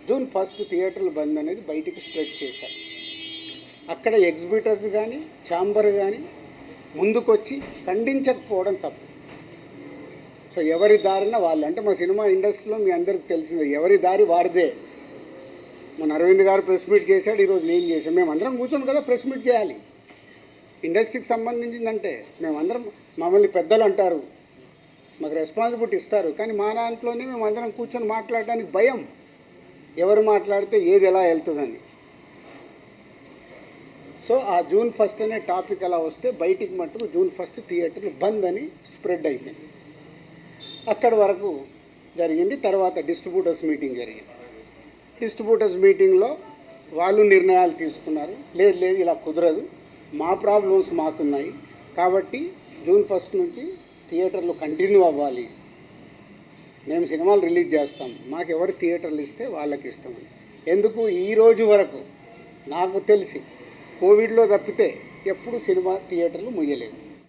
June 1 థియేటర్లు బంద్ అనేది బయటికి స్ప్రెడ్ చేశారు. అక్కడ ఎగ్జిబిటర్స్ కానీ ఛాంబర్ కానీ ముందుకొచ్చి ఖండించకపోవడం తప్పు. సో ఎవరి దారిన వాళ్ళు, అంటే మా సినిమా ఇండస్ట్రీలో మీ అందరికీ తెలిసిందే, ఎవరి దారి వారిదే. మన అరవింద్ గారు ప్రెస్ మీట్ చేశాడు, ఈరోజు నేను చేశాను. మేమందరం కూర్చొని కదా ప్రెస్ మీట్ చేయాలి. ఇండస్ట్రీకి సంబంధించిందంటే మేమందరం, మమ్మల్ని పెద్దలు అంటారు, మాకు రెస్పాన్సిబిలిటీ ఇస్తారు, కానీ మా దాంట్లోనే మేమందరం కూర్చొని మాట్లాడడానికి భయం. ఎవరు మాట్లాడితే ఏది ఎలా వెళ్తుందని. సో ఆ జూన్ 1 అనే టాపిక్ అలా వస్తే బయటికి మట్టుకు జూన్ 1 థియేటర్లు బంద్ అని స్ప్రెడ్ అయిపోయింది. అక్కడి వరకు జరిగింది. తర్వాత డిస్ట్రిబ్యూటర్స్ మీటింగ్ జరిగింది. డిస్ట్రిబ్యూటర్స్ మీటింగ్లో వాళ్ళు నిర్ణయాలు తీసుకున్నారు. లేదు ఇలా కుదరదు, మా ప్రాబ్లమ్స్ మాకున్నాయి కాబట్టి జూన్ 1 నుంచి థియేటర్లు కంటిన్యూ అవ్వాలి, మేము సినిమాలు రిలీజ్ చేస్తాం, మాకు ఎవరు థియేటర్లు ఇస్తే వాళ్ళకి ఇస్తామని. ఎందుకు ఈరోజు వరకు నాకు తెలిసి కోవిడ్లో తప్పితే ఎప్పుడు సినిమా థియేటర్లు ముయ్యలేదు.